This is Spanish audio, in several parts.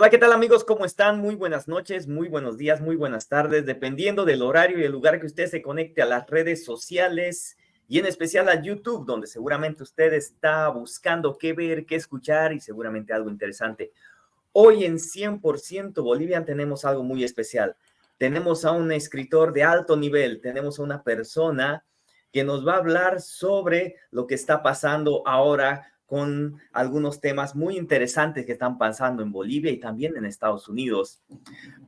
Hola, ¿qué tal amigos? ¿Cómo están? Muy buenas noches, muy buenos días, muy buenas tardes, dependiendo del horario y el lugar que usted se conecte a las redes sociales y en especial a YouTube, donde seguramente usted está buscando qué ver, qué escuchar y seguramente algo interesante. Hoy en 100% Bolivia tenemos algo muy especial. Tenemos a un escritor de alto nivel, tenemos a una persona que nos va a hablar sobre lo que está pasando ahora con algunos temas muy interesantes que están pasando en Bolivia y también en Estados Unidos.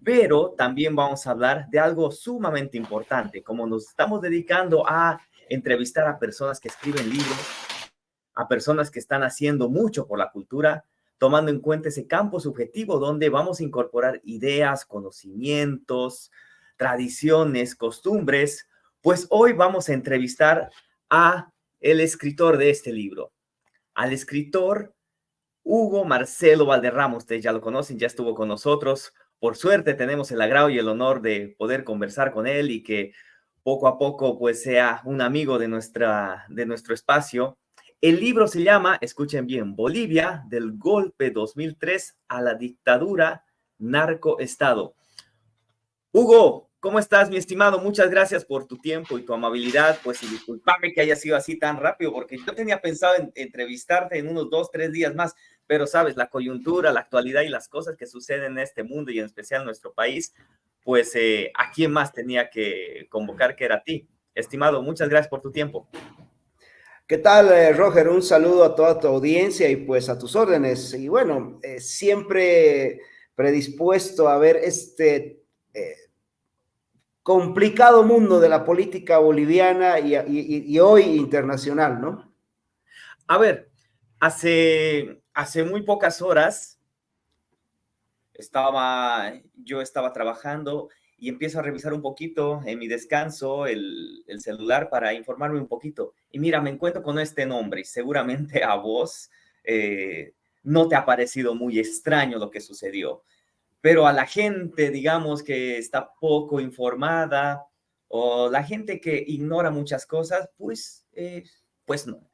Pero también vamos a hablar de algo sumamente importante, como nos estamos dedicando a entrevistar a personas que escriben libros, a personas que están haciendo mucho por la cultura, tomando en cuenta ese campo subjetivo donde vamos a incorporar ideas, conocimientos, tradiciones, costumbres. Pues hoy vamos a entrevistar a el escritor de este libro, al escritor Hugo Marcelo Valderrama. Ustedes ya lo conocen, ya estuvo con nosotros. Por suerte tenemos el agrado y el honor de poder conversar con él y que poco a poco pues sea un amigo de nuestro espacio. El libro se llama, escuchen bien, Bolivia, del golpe 2003 a la dictadura narcoestado. Hugo, ¿cómo estás, mi estimado? Muchas gracias por tu tiempo y tu amabilidad. Pues y disculpame que haya sido así tan rápido, porque yo tenía pensado en entrevistarte en unos 2, 3 días más, pero sabes, la coyuntura, la actualidad y las cosas que suceden en este mundo y en especial en nuestro país, pues ¿a quién más tenía que convocar que era a ti? Estimado, muchas gracias por tu tiempo. ¿Qué tal, Roger? Un saludo a toda tu audiencia y pues a tus órdenes. Y bueno, siempre predispuesto a ver este complicado mundo de la política boliviana y hoy internacional, ¿no? A ver, hace muy pocas horas yo estaba trabajando y empiezo a revisar un poquito en mi descanso el celular para informarme un poquito. Y mira, me encuentro con este nombre y seguramente a vos no te ha parecido muy extraño lo que sucedió, pero a la gente, digamos, que está poco informada o la gente que ignora muchas cosas, pues no.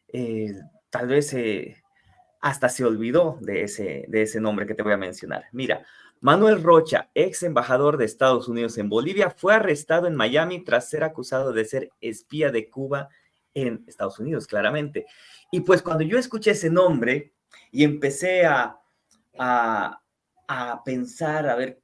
Eh, Tal vez hasta se olvidó de ese nombre que te voy a mencionar. Mira, Manuel Rocha, ex embajador de Estados Unidos en Bolivia, fue arrestado en Miami tras ser acusado de ser espía de Cuba en Estados Unidos, claramente. Y pues cuando yo escuché ese nombre y empecé a, a pensar, a ver,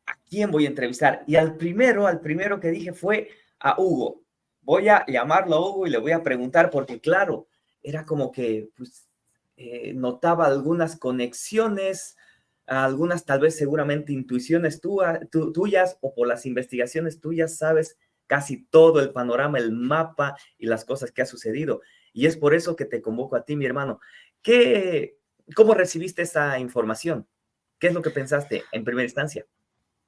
¿a quién voy a entrevistar? Y al primero que dije fue a Hugo. Voy a llamarlo a Hugo y le voy a preguntar, porque claro, era como que pues, notaba algunas conexiones, algunas tal vez seguramente intuiciones tuyas o por las investigaciones tuyas, sabes casi todo el panorama, el mapa y las cosas que ha sucedido. Y es por eso que te convoco a ti, mi hermano. ¿Cómo recibiste esa información? ¿Qué es lo que pensaste en primera instancia?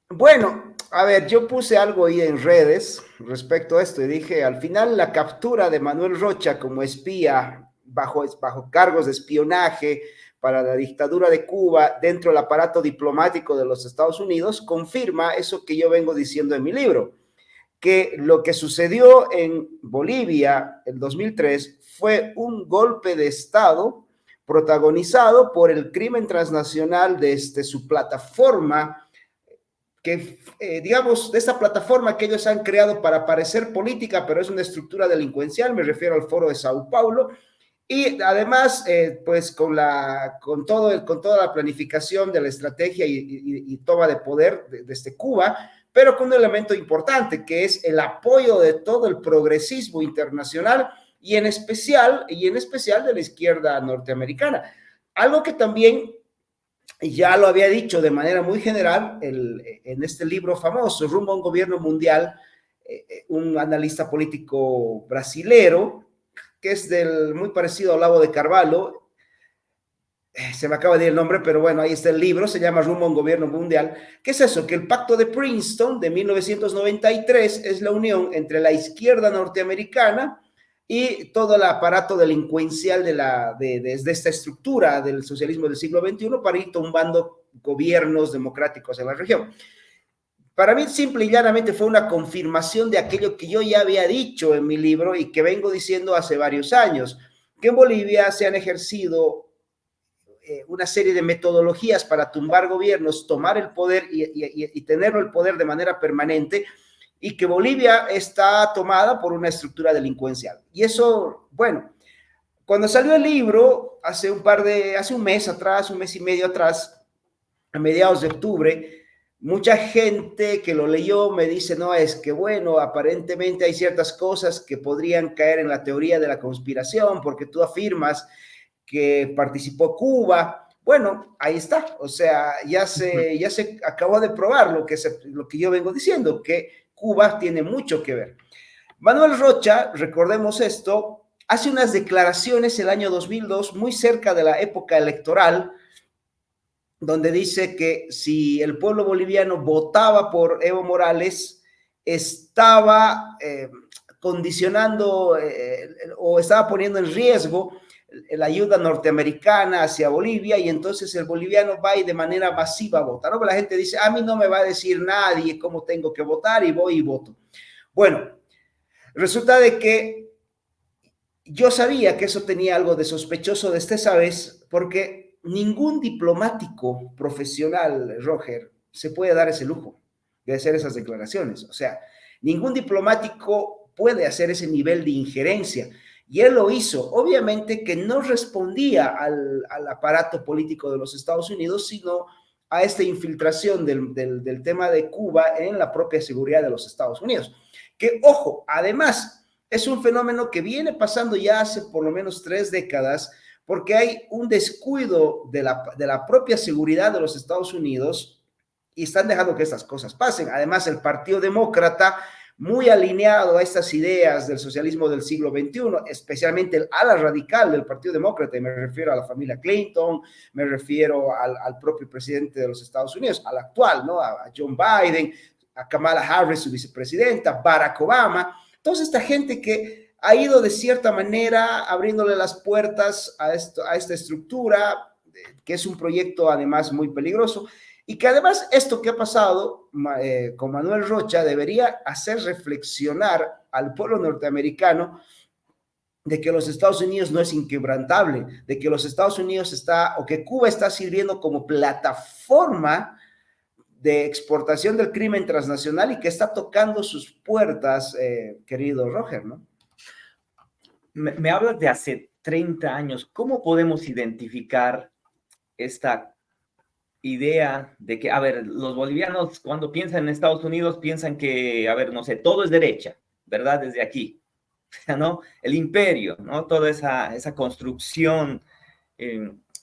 Bueno, a ver, yo puse algo ahí en redes respecto a esto y dije, al final la captura de Manuel Rocha como espía bajo cargos de espionaje para la dictadura de Cuba dentro del aparato diplomático de los Estados Unidos confirma eso que yo vengo diciendo en mi libro, que lo que sucedió en Bolivia en 2003 fue un golpe de Estado protagonizado por el crimen transnacional desde su plataforma que, digamos, de esta plataforma que ellos han creado para parecer política, pero es una estructura delincuencial, me refiero al Foro de Sao Paulo, y además, pues con toda la planificación de la estrategia y toma de poder desde Cuba, pero con un elemento importante, que es el apoyo de todo el progresismo internacional y en especial de la izquierda norteamericana. Algo que también ya lo había dicho de manera muy general en este libro famoso, Rumbo a un Gobierno Mundial, un analista político brasilero, que es muy parecido a Olavo de Carvalho, se me acaba de ir el nombre, pero bueno, ahí está el libro, se llama Rumbo a un Gobierno Mundial. ¿Qué es eso? Que el Pacto de Princeton de 1993 es la unión entre la izquierda norteamericana y todo el aparato delincuencial de esta estructura del socialismo del siglo XXI para ir tumbando gobiernos democráticos en la región. Para mí, simple y llanamente, fue una confirmación de aquello que yo ya había dicho en mi libro y que vengo diciendo hace varios años, que en Bolivia se han ejercido una serie de metodologías para tumbar gobiernos, tomar el poder y tenerlo el poder de manera permanente, y que Bolivia está tomada por una estructura delincuencial. Y eso, bueno, cuando salió el libro, hace un mes atrás, un mes y medio atrás, a mediados de octubre, mucha gente que lo leyó me dice, no, es que bueno, aparentemente hay ciertas cosas que podrían caer en la teoría de la conspiración, porque tú afirmas que participó Cuba. Bueno, ahí está, o sea, ya se acabó de probar lo que yo vengo diciendo, que Cuba tiene mucho que ver. Manuel Rocha, recordemos esto, hace unas declaraciones el año 2002, muy cerca de la época electoral, donde dice que si el pueblo boliviano votaba por Evo Morales, estaba condicionando o estaba poniendo en riesgo la ayuda norteamericana hacia Bolivia, y entonces el boliviano va y de manera masiva vota, ¿no? La gente dice, a mí no me va a decir nadie cómo tengo que votar, y voy y voto. Bueno, resulta de que yo sabía que eso tenía algo de sospechoso desde esa vez, porque ningún diplomático profesional, Roger, se puede dar ese lujo de hacer esas declaraciones. O sea, ningún diplomático puede hacer ese nivel de injerencia. Y él lo hizo. Obviamente que no respondía al aparato político de los Estados Unidos, sino a esta infiltración del tema de Cuba en la propia seguridad de los Estados Unidos. Que, ojo, además, es un fenómeno que viene pasando ya hace por lo menos 3 décadas, porque hay un descuido de la propia seguridad de los Estados Unidos y están dejando que estas cosas pasen. Además, el Partido Demócrata, muy alineado a estas ideas del socialismo del siglo XXI, especialmente el ala radical del Partido Demócrata, y me refiero a la familia Clinton, me refiero al propio presidente de los Estados Unidos, al actual, ¿no? A John Biden, a Kamala Harris, su vicepresidenta, Barack Obama. Entonces, esta gente que ha ido de cierta manera abriéndole las puertas a esta estructura, que es un proyecto además muy peligroso, y que además esto que ha pasado con Manuel Rocha debería hacer reflexionar al pueblo norteamericano de que los Estados Unidos no es inquebrantable, de que los Estados Unidos o que Cuba está sirviendo como plataforma de exportación del crimen transnacional y que está tocando sus puertas, querido Roger, ¿no? Me hablas de hace 30 años. ¿Cómo podemos identificar esta idea de que, a ver, los bolivianos cuando piensan en Estados Unidos piensan que, a ver, no sé, todo es derecha, ¿verdad? Desde aquí, ¿no? El imperio, ¿no? Toda esa construcción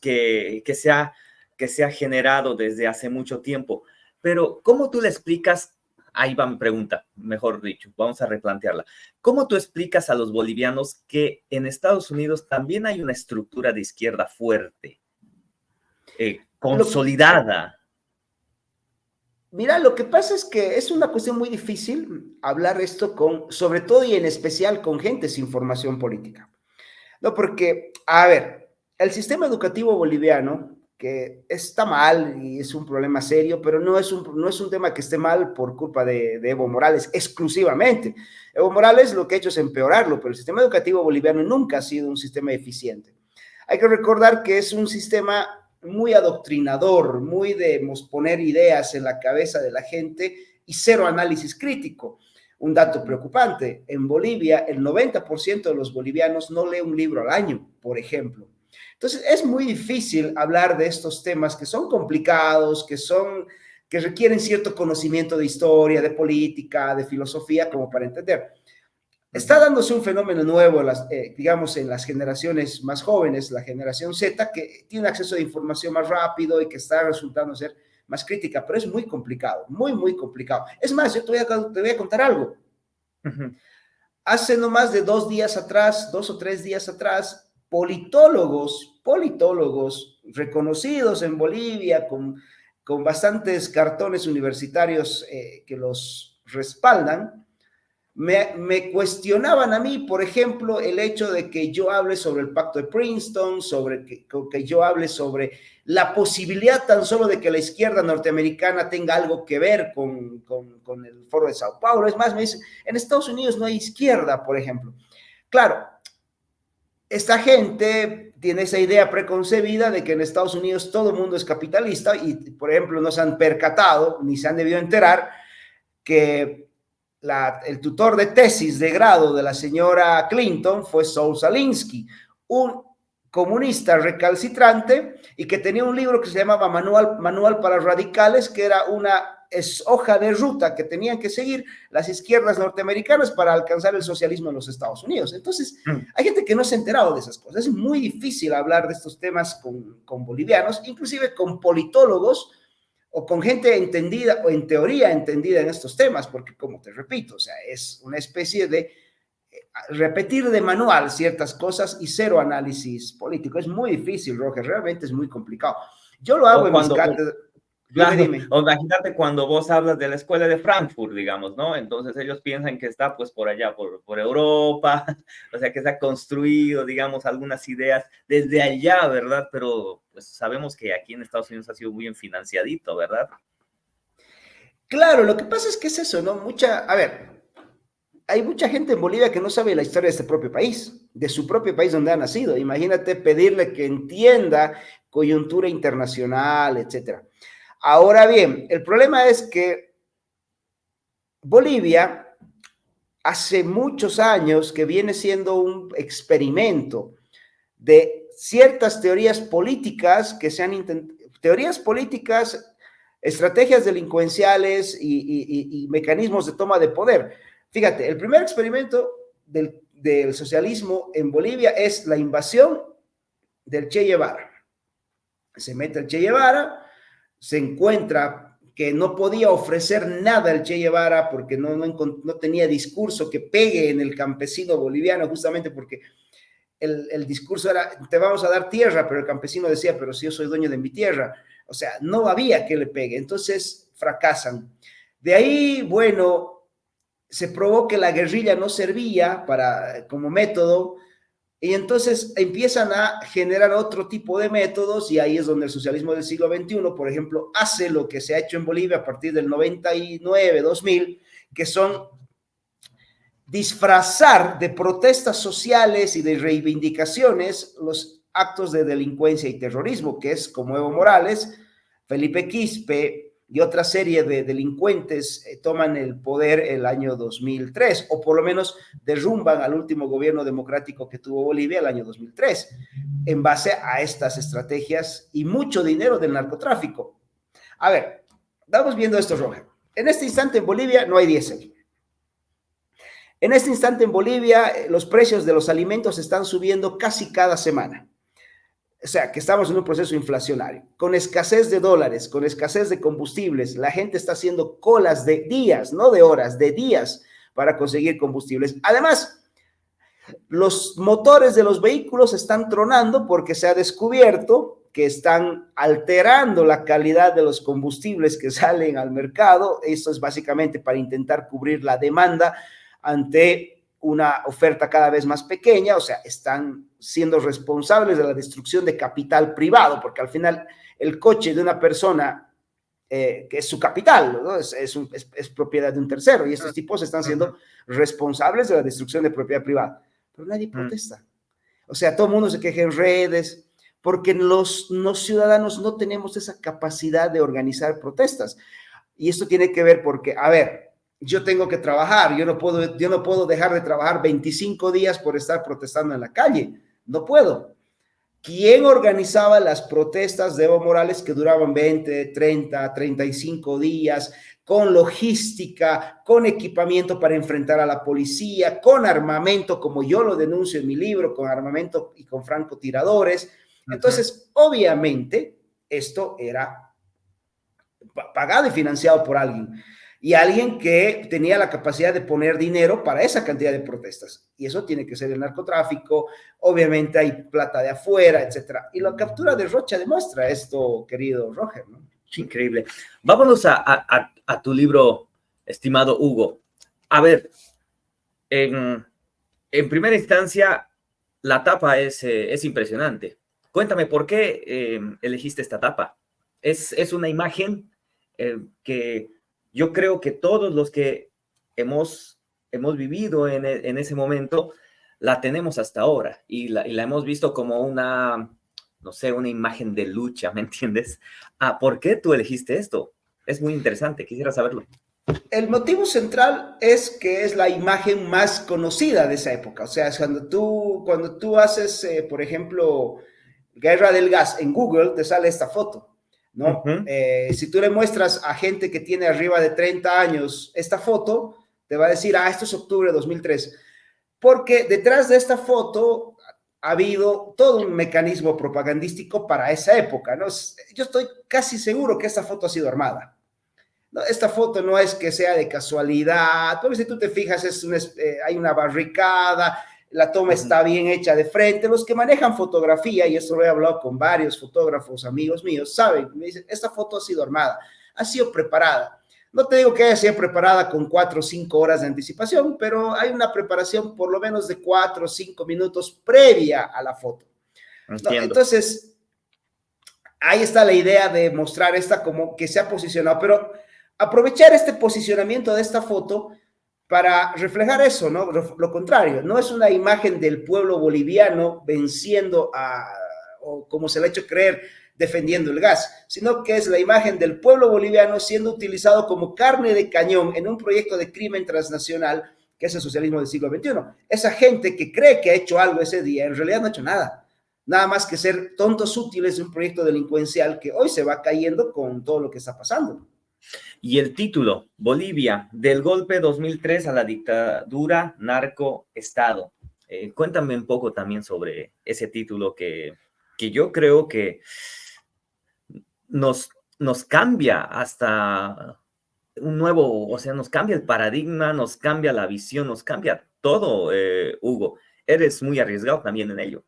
que se ha generado desde hace mucho tiempo. Pero, ¿cómo tú le explicas? Ahí va mi pregunta, mejor dicho, vamos a replantearla. ¿Cómo tú explicas a los bolivianos que en Estados Unidos también hay una estructura de izquierda fuerte, consolidada? Mira, lo que pasa es que es una cuestión muy difícil hablar esto sobre todo y en especial con gente sin formación política. No, porque, a ver, el sistema educativo boliviano, que está mal y es un problema serio, pero no es un tema que esté mal por culpa de Evo Morales exclusivamente. Evo Morales lo que ha hecho es empeorarlo, pero el sistema educativo boliviano nunca ha sido un sistema eficiente. Hay que recordar que es un sistema muy adoctrinador, muy de poner ideas en la cabeza de la gente y cero análisis crítico. Un dato preocupante, en Bolivia el 90% de los bolivianos no lee un libro al año, por ejemplo. Entonces es muy difícil hablar de estos temas que son complicados, que requieren cierto conocimiento de historia, de política, de filosofía, como para entender. Está dándose un fenómeno nuevo, digamos, en las generaciones más jóvenes, la generación Z, que tiene acceso a información más rápido y que está resultando ser más crítica, pero es muy complicado, muy, muy complicado. Es más, yo te voy a contar algo. Hace no más de 2 días atrás, 2 o 3 días atrás, politólogos reconocidos en Bolivia, con bastantes cartones universitarios que los respaldan, me cuestionaban a mí, por ejemplo, el hecho de que yo hable sobre el pacto de Princeton, sobre que yo hable sobre la posibilidad tan solo de que la izquierda norteamericana tenga algo que ver con el Foro de Sao Paulo. Es más, me dicen, en Estados Unidos no hay izquierda, por ejemplo. Claro, esta gente tiene esa idea preconcebida de que en Estados Unidos todo el mundo es capitalista y, por ejemplo, no se han percatado ni se han debido enterar que el tutor de tesis de grado de la señora Clinton fue Saul Alinsky, un comunista recalcitrante y que tenía un libro que se llamaba Manual para Radicales, que era una hoja de ruta que tenían que seguir las izquierdas norteamericanas para alcanzar el socialismo en los Estados Unidos. Entonces, hay gente que no se ha enterado de esas cosas. Es muy difícil hablar de estos temas con bolivianos, inclusive con politólogos o con gente entendida o en teoría entendida en estos temas, porque como te repito, o sea, es una especie de repetir de manual ciertas cosas y cero análisis político. Es muy difícil, Roger, realmente es muy complicado. Yo lo hago en mis cátedras. Claro, o imagínate cuando vos hablas de la escuela de Frankfurt, digamos, ¿no? Entonces ellos piensan que está pues por allá, por Europa, o sea, que se ha construido, digamos, algunas ideas desde allá, ¿verdad? Pero pues sabemos que aquí en Estados Unidos ha sido muy bien financiadito, ¿verdad? Claro, lo que pasa es que es eso, ¿no? Hay mucha gente en Bolivia que no sabe la historia de este propio país, de su propio país donde ha nacido. Imagínate pedirle que entienda coyuntura internacional, etcétera. Ahora bien, el problema es que Bolivia hace muchos años que viene siendo un experimento de ciertas teorías políticas que se han intentado, teorías políticas, estrategias delincuenciales y mecanismos de toma de poder. Fíjate, el primer experimento del socialismo en Bolivia es la invasión del Che Guevara. Se mete el Che Guevara, se encuentra que no podía ofrecer nada el Che Guevara porque no tenía discurso que pegue en el campesino boliviano, justamente porque el discurso era, te vamos a dar tierra, pero el campesino decía, pero si yo soy dueño de mi tierra. O sea, no había que le pegue, entonces fracasan. De ahí, bueno, se probó que la guerrilla no servía como método, y entonces empiezan a generar otro tipo de métodos, y ahí es donde el socialismo del siglo XXI, por ejemplo, hace lo que se ha hecho en Bolivia a partir del 99, 2000, que son disfrazar de protestas sociales y de reivindicaciones los actos de delincuencia y terrorismo, que es como Evo Morales, Felipe Quispe y otra serie de delincuentes toman el poder el año 2003, o por lo menos derrumban al último gobierno democrático que tuvo Bolivia el año 2003, en base a estas estrategias y mucho dinero del narcotráfico. A ver, vamos viendo esto, Roger. En este instante en Bolivia no hay diésel. En este instante en Bolivia los precios de los alimentos están subiendo casi cada semana. O sea, que estamos en un proceso inflacionario, con escasez de dólares, con escasez de combustibles. La gente está haciendo colas de días, no de horas, de días para conseguir combustibles. Además, los motores de los vehículos están tronando porque se ha descubierto que están alterando la calidad de los combustibles que salen al mercado. Esto es básicamente para intentar cubrir la demanda ante una oferta cada vez más pequeña. O sea, están siendo responsables de la destrucción de capital privado, porque al final el coche de una persona que es su capital, ¿no? es propiedad de un tercero, y estos tipos están siendo responsables de la destrucción de propiedad privada. Pero nadie protesta. O sea, todo el mundo se queja en redes, porque los ciudadanos no tenemos esa capacidad de organizar protestas. Y esto tiene que ver porque, a ver, yo tengo que trabajar, yo no puedo dejar de trabajar 25 días por estar protestando en la calle, no puedo. ¿Quién organizaba las protestas de Evo Morales que duraban 20, 30, 35 días, con logística, con equipamiento para enfrentar a la policía, con armamento, como yo lo denuncio en mi libro, con armamento y con francotiradores? Entonces, obviamente, esto era pagado y financiado por alguien. Y alguien que tenía la capacidad de poner dinero para esa cantidad de protestas. Y eso tiene que ser el narcotráfico. Obviamente hay plata de afuera, etcétera. Y la captura de Rocha demuestra esto, querido Roger, ¿no? Increíble. Vámonos a tu libro, estimado Hugo. A ver, en primera instancia, la tapa es impresionante. Cuéntame, ¿por qué elegiste esta tapa? Es una imagen que yo creo que todos los que hemos vivido en ese momento la tenemos hasta ahora y la hemos visto como una, no sé, una imagen de lucha, ¿me entiendes? Ah, ¿por qué tú elegiste esto? Es muy interesante, quisiera saberlo. El motivo central es que es la imagen más conocida de esa época. O sea, es cuando tú haces, por ejemplo, Guerra del Gas en Google, te sale esta foto, ¿no? Ujú. Si tú le muestras a gente que tiene arriba de 30 años esta foto, te va a decir, ah, esto es octubre de 2003. Porque detrás de esta foto ha habido todo un mecanismo propagandístico para esa época, ¿no? Yo estoy casi seguro que esta foto ha sido armada. No, esta foto no es que sea de casualidad, porque si tú te fijas, hay una barricada, la toma Ujú. está bien hecha de frente. Los que manejan fotografía, y esto lo he hablado con varios fotógrafos, amigos míos, saben, me dicen, esta foto ha sido armada, ha sido preparada. No te digo que haya sido preparada con 4 o 5 horas de anticipación, pero hay una preparación por lo menos de 4 o 5 minutos previa a la foto. No, Entiendo. entonces, ahí está la idea de mostrar esta como que se ha posicionado, pero aprovechar este posicionamiento de esta foto para reflejar eso, ¿no? Lo contrario, no es una imagen del pueblo boliviano venciendo o como se le ha hecho creer, defendiendo el gas, sino que es la imagen del pueblo boliviano siendo utilizado como carne de cañón en un proyecto de crimen transnacional que es el socialismo del siglo XXI. Esa gente que cree que ha hecho algo ese día, en realidad no ha hecho nada. Nada más que ser tontos útiles de un proyecto delincuencial que hoy se va cayendo con todo lo que está pasando. Y el título, Bolivia, del golpe 2003 a la dictadura narcoestado. Cuéntame un poco también sobre ese título que yo creo que nos cambia hasta un nuevo, o sea, nos cambia el paradigma, nos cambia la visión, nos cambia todo, Hugo. Eres muy arriesgado también en ello.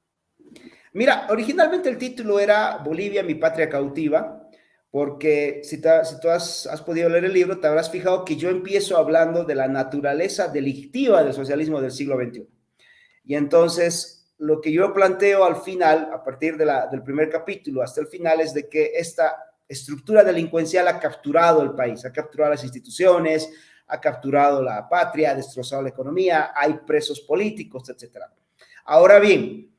Mira, originalmente el título era Bolivia, mi patria cautiva, porque si tú has podido leer el libro, te habrás fijado que yo empiezo hablando de la naturaleza delictiva del socialismo del siglo XXI. Y entonces, lo que yo planteo al final, a partir del primer capítulo hasta el final, es de que esta estructura delincuencial ha capturado el país, ha capturado las instituciones, ha capturado la patria, ha destrozado la economía, hay presos políticos, etcétera. Ahora bien,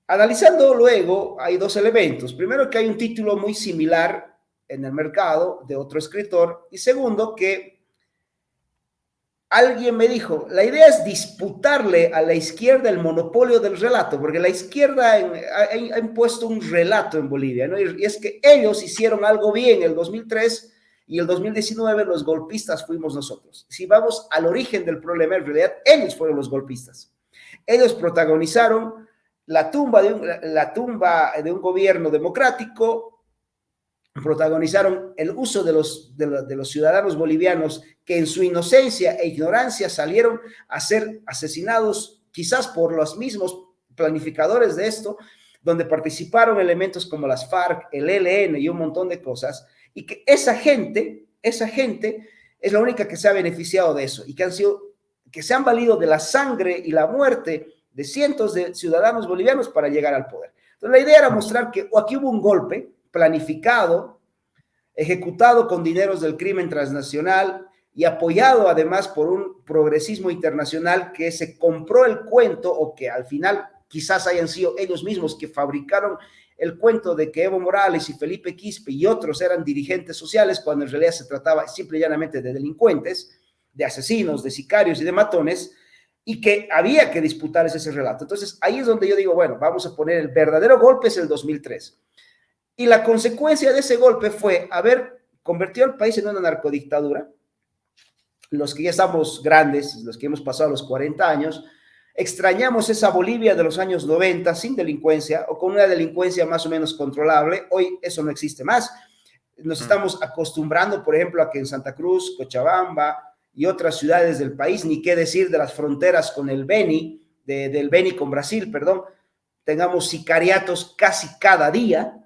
analizando luego, hay dos elementos. Primero, que hay un título muy similar en el mercado de otro escritor. Y segundo, que alguien me dijo, la idea es disputarle a la izquierda el monopolio del relato, porque la izquierda ha impuesto un relato en Bolivia, ¿no? Y es que ellos hicieron algo bien el 2003 y el 2019 los golpistas fuimos nosotros. Si vamos al origen del problema, en realidad ellos fueron los golpistas. Ellos protagonizaron la tumba de un gobierno democrático, protagonizaron el uso de los ciudadanos bolivianos que en su inocencia e ignorancia salieron a ser asesinados quizás por los mismos planificadores de esto, donde participaron elementos como las FARC, el ELN y un montón de cosas, y que esa gente es la única que se ha beneficiado de eso y que se han valido de la sangre y la muerte de cientos de ciudadanos bolivianos para llegar al poder. Entonces, la idea era mostrar que aquí hubo un golpe planificado, ejecutado con dineros del crimen transnacional y apoyado además por un progresismo internacional que se compró el cuento, o que al final quizás hayan sido ellos mismos que fabricaron el cuento de que Evo Morales y Felipe Quispe y otros eran dirigentes sociales, cuando en realidad se trataba simple y llanamente de delincuentes, de asesinos, de sicarios y de matones, y que había que disputar ese relato. Entonces, ahí es donde yo digo, bueno, vamos a poner el verdadero golpe es el 2003. Y la consecuencia de ese golpe fue haber convertido al país en una narcodictadura. Los que ya estamos grandes, los que hemos pasado los 40 años, extrañamos esa Bolivia de los años 90 sin delincuencia o con una delincuencia más o menos controlable. Hoy eso no existe más. Nos estamos acostumbrando, por ejemplo, a que en Santa Cruz, Cochabamba y otras ciudades del país, ni qué decir de las fronteras con el Beni, del Beni con Brasil, perdón, tengamos sicariatos casi cada día.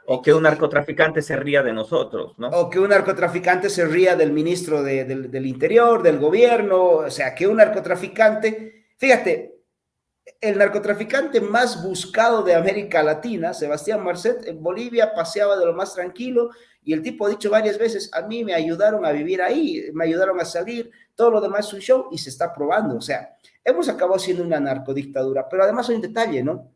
O que un narcotraficante se ría de nosotros, ¿no? O que un narcotraficante se ría del ministro del Interior, del gobierno, o sea, que un narcotraficante, fíjate, el narcotraficante más buscado de América Latina, Sebastián Marcet, en Bolivia paseaba de lo más tranquilo y el tipo ha dicho varias veces, a mí me ayudaron a vivir ahí, me ayudaron a salir, todo lo demás es un show y se está probando. O sea, hemos acabado siendo una narcodictadura, pero además hay un detalle, ¿no?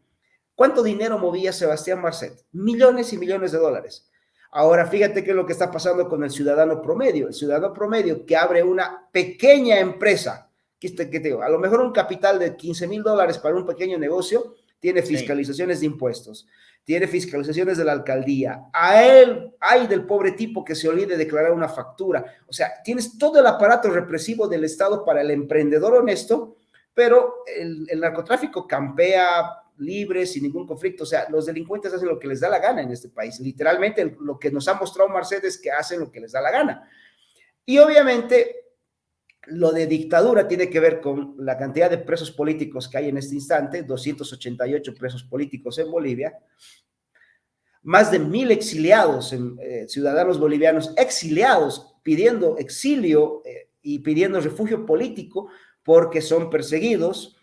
¿Cuánto dinero movía Sebastián Marcet? Millones y millones de dólares. Ahora, fíjate qué es lo que está pasando con el ciudadano promedio. El ciudadano promedio que abre una pequeña empresa, que te digo, a lo mejor un capital de $15,000 para un pequeño negocio, tiene fiscalizaciones de impuestos, tiene fiscalizaciones de la alcaldía. A él, hay del pobre tipo que se olvide declarar una factura. O sea, tienes todo el aparato represivo del Estado para el emprendedor honesto, pero el narcotráfico campea libre, sin ningún conflicto. O sea, los delincuentes hacen lo que les da la gana en este país. Literalmente, lo que nos ha mostrado Mercedes es que hacen lo que les da la gana. Y obviamente, lo de dictadura tiene que ver con la cantidad de presos políticos que hay en este instante, 288 presos políticos en Bolivia, más de 1,000 exiliados, ciudadanos bolivianos exiliados, pidiendo exilio y pidiendo refugio político porque son perseguidos,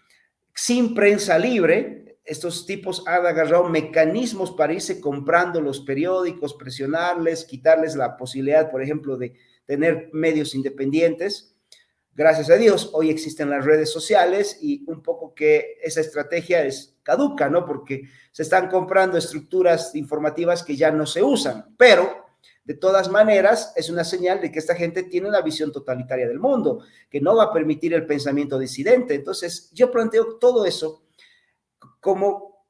sin prensa libre. Estos tipos han agarrado mecanismos para irse comprando los periódicos, presionarles, quitarles la posibilidad, por ejemplo, de tener medios independientes. Gracias a Dios, hoy existen las redes sociales y un poco que esa estrategia es caduca, ¿no? Porque se están comprando estructuras informativas que ya no se usan, pero de todas maneras es una señal de que esta gente tiene una visión totalitaria del mundo, que no va a permitir el pensamiento disidente. Entonces, yo planteo todo eso como,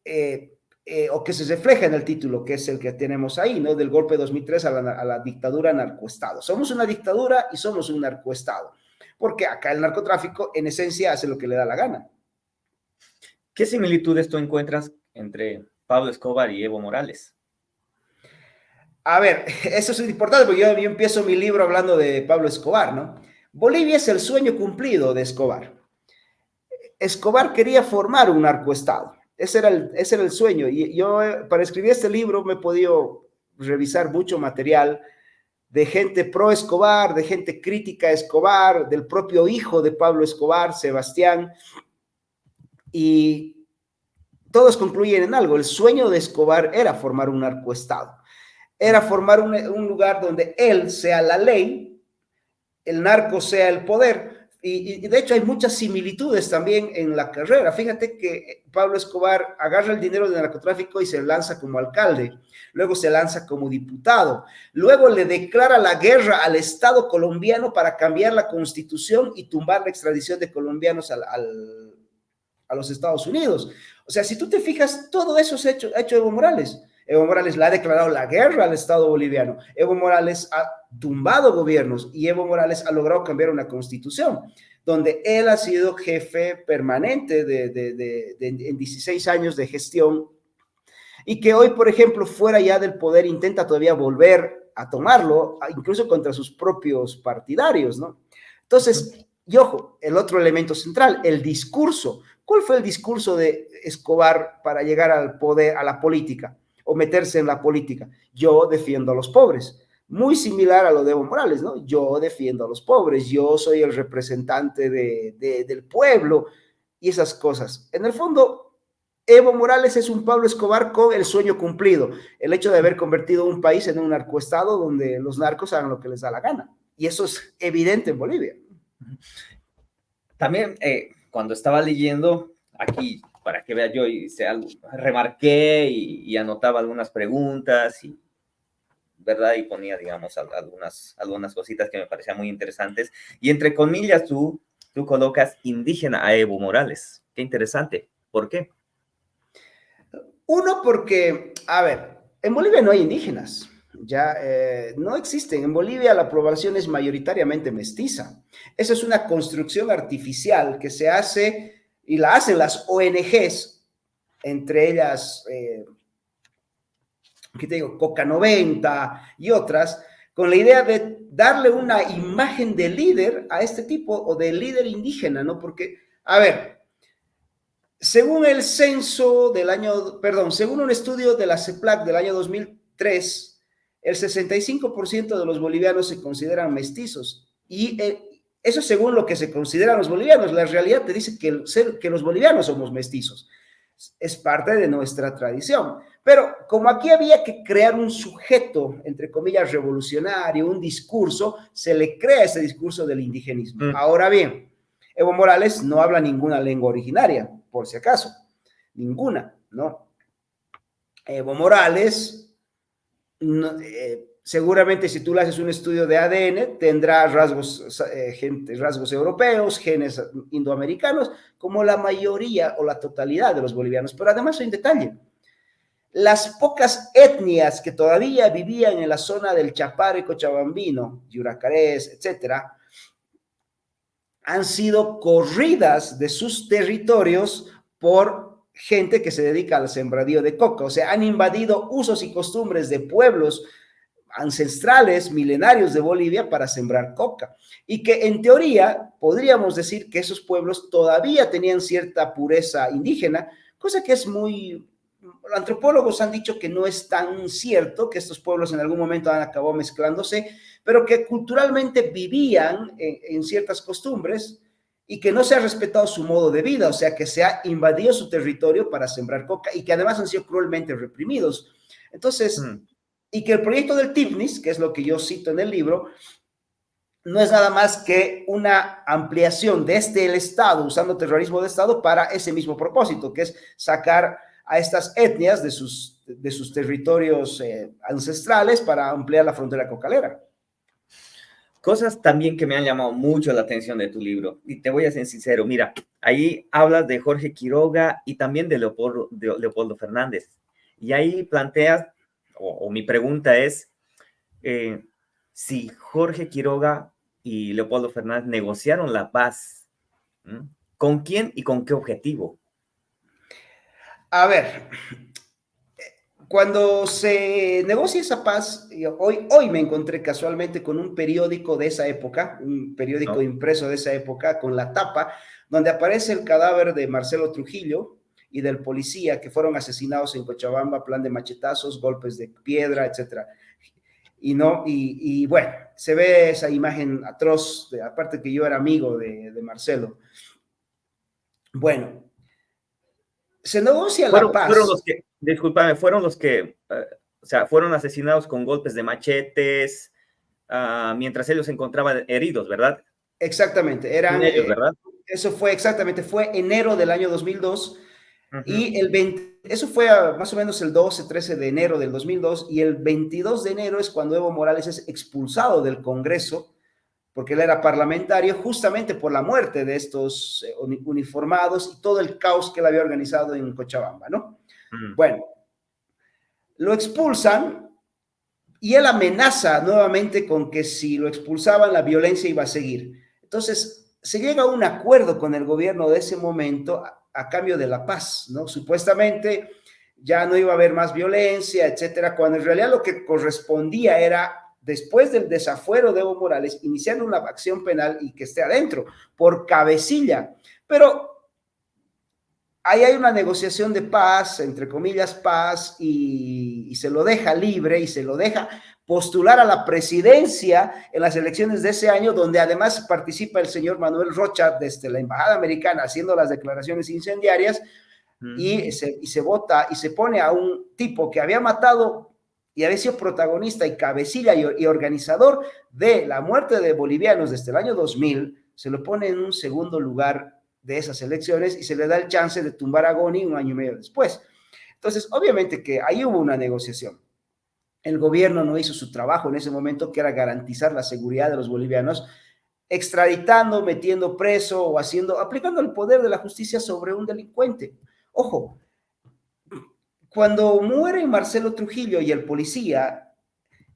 o que se refleja en el título, que es el que tenemos ahí, ¿no? Del golpe de 2003 a la dictadura narcoestado. Somos una dictadura y somos un narcoestado, porque acá el narcotráfico en esencia hace lo que le da la gana. ¿Qué similitudes tú encuentras entre Pablo Escobar y Evo Morales? A ver, eso es importante porque yo empiezo mi libro hablando de Pablo Escobar, ¿no? Bolivia es el sueño cumplido de Escobar. Escobar quería formar un narcoestado. Ese era el sueño. Y yo, para escribir este libro, me he podido revisar mucho material de gente pro Escobar, de gente crítica a Escobar, del propio hijo de Pablo Escobar, Sebastián, y todos concluyen en algo. El sueño de Escobar era formar un narcoestado, era formar un lugar donde él sea la ley, el narco sea el poder. Y de hecho hay muchas similitudes también en la carrera. Fíjate que Pablo Escobar agarra el dinero del narcotráfico y se lanza como alcalde, luego se lanza como diputado, luego le declara la guerra al Estado colombiano para cambiar la constitución y tumbar la extradición de colombianos a los Estados Unidos. O sea, si tú te fijas, todo eso ha hecho Evo Morales. Evo Morales le ha declarado la guerra al Estado boliviano. Evo Morales ha tumbado gobiernos y Evo Morales ha logrado cambiar una constitución donde él ha sido jefe permanente en 16 años de gestión y que hoy, por ejemplo, fuera ya del poder, intenta todavía volver a tomarlo, incluso contra sus propios partidarios, ¿no? Entonces, y ojo, el otro elemento central, el discurso. ¿Cuál fue el discurso de Escobar para llegar al poder, a la política? O meterse en la política. Yo defiendo a los pobres. Muy similar a lo de Evo Morales, ¿no? Yo defiendo a los pobres, yo soy el representante del pueblo y esas cosas. En el fondo, Evo Morales es un Pablo Escobar con el sueño cumplido, el hecho de haber convertido un país en un narcoestado donde los narcos hagan lo que les da la gana. Y eso es evidente en Bolivia. También, cuando estaba leyendo aquí, para que vea yo, hice algo, remarqué y anotaba algunas preguntas, y, ¿verdad? Y ponía, digamos, algunas cositas que me parecían muy interesantes. Y entre comillas, tú colocas indígena a Evo Morales. Qué interesante. ¿Por qué? Uno, porque, a ver, en Bolivia no hay indígenas. Ya no existen. En Bolivia la población es mayoritariamente mestiza. Esa es una construcción artificial que se hace y la hacen las ONGs, entre ellas, ¿qué te digo? Coca 90 y otras, con la idea de darle una imagen de líder a este tipo o de líder indígena, ¿no? Porque, a ver, según el censo del año, perdón, según un estudio de la CEPLAC del año 2003, el 65% de los bolivianos se consideran mestizos y Eso es según lo que se consideran los bolivianos. La realidad te dice que los bolivianos somos mestizos. Es parte de nuestra tradición. Pero como aquí había que crear un sujeto, entre comillas, revolucionario, un discurso, se le crea ese discurso del indigenismo. Ahora bien, Evo Morales no habla ninguna lengua originaria, por si acaso. Ninguna, ¿no? Evo Morales, no, seguramente si tú le haces un estudio de ADN, tendrá rasgos europeos, genes indoamericanos, como la mayoría o la totalidad de los bolivianos. Pero además hay un detalle. Las pocas etnias que todavía vivían en la zona del Chapare Cochabambino, Yuracarés, etcétera, han sido corridas de sus territorios por gente que se dedica al sembradío de coca. O sea, han invadido usos y costumbres de pueblos ancestrales, milenarios de Bolivia para sembrar coca. Y que en teoría podríamos decir que esos pueblos todavía tenían cierta pureza indígena, cosa que es muy... Antropólogos han dicho que no es tan cierto, que estos pueblos en algún momento han acabado mezclándose, pero que culturalmente vivían en ciertas costumbres y que no se ha respetado su modo de vida, o sea, que se ha invadido su territorio para sembrar coca y que además han sido cruelmente reprimidos. Entonces, y que el proyecto del TIFNIS, que es lo que yo cito en el libro, no es nada más que una ampliación desde el Estado, usando terrorismo de Estado para ese mismo propósito, que es sacar a estas etnias de sus territorios ancestrales para ampliar la frontera cocalera. Cosas también que me han llamado mucho la atención de tu libro, y te voy a ser sincero, mira, ahí hablas de Jorge Quiroga y también de Leopoldo Fernández, y ahí planteas, o mi pregunta es, si Jorge Quiroga y Leopoldo Fernández negociaron la paz, ¿m? ¿Con quién y con qué objetivo? A ver, cuando se negocia esa paz, hoy me encontré casualmente con un periódico de esa época, un periódico impreso de esa época, con la tapa, donde aparece el cadáver de Marcelo Trujillo y del policía que fueron asesinados en Cochabamba, plan de machetazos, golpes de piedra, etcétera. Y bueno, se ve esa imagen atroz, aparte que yo era amigo de Marcelo. Bueno, se negocia la paz. Fueron los que, o sea, fueron asesinados con golpes de machetes, mientras ellos se encontraban heridos, ¿verdad? Exactamente, Son ellos, ¿verdad? Eso fue exactamente, fue enero del año 2002, y eso fue más o menos el 12, 13 de enero del 2002, y el 22 de enero es cuando Evo Morales es expulsado del Congreso, porque él era parlamentario, justamente por la muerte de estos uniformados y todo el caos que él había organizado en Cochabamba, ¿no? Bueno, lo expulsan y él amenaza nuevamente con que si lo expulsaban la violencia iba a seguir. Entonces, se llega a un acuerdo con el gobierno de ese momento a cambio de la paz, ¿no? Supuestamente ya no iba a haber más violencia, etcétera, cuando en realidad lo que correspondía era, después del desafuero de Evo Morales, iniciar una acción penal y que esté adentro, por cabecilla. Pero ahí hay una negociación de paz, entre comillas paz, y se lo deja libre y se lo deja postular a la presidencia en las elecciones de ese año, donde además participa el señor Manuel Rocha desde la Embajada Americana haciendo las declaraciones incendiarias, y se vota y se pone a un tipo que había matado y había sido protagonista y cabecilla y organizador de la muerte de bolivianos desde el año 2000, se lo pone en un segundo lugar de esas elecciones y se le da el chance de tumbar a Goni un año y medio después. Entonces, obviamente que ahí hubo una negociación. El gobierno no hizo su trabajo en ese momento, que era garantizar la seguridad de los bolivianos, extraditando, metiendo preso o aplicando el poder de la justicia sobre un delincuente. Ojo, cuando muere Marcelo Trujillo y el policía,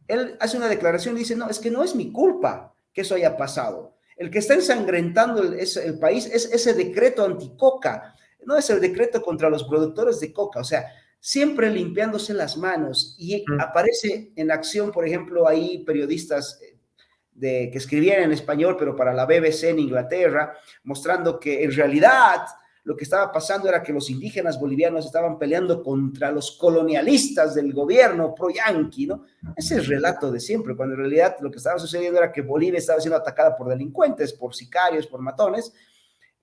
él hace una declaración y dice, no, es que no es mi culpa que eso haya pasado. El que está ensangrentando el país es ese decreto anticoca, no es el decreto contra los productores de coca, o sea, siempre limpiándose las manos. Y aparece en acción, por ejemplo, ahí periodistas que escribían en español, pero para la BBC en Inglaterra, mostrando que en realidad lo que estaba pasando era que los indígenas bolivianos estaban peleando contra los colonialistas del gobierno pro-yanqui, ¿no? Ese es el relato de siempre, cuando en realidad lo que estaba sucediendo era que Bolivia estaba siendo atacada por delincuentes, por sicarios, por matones,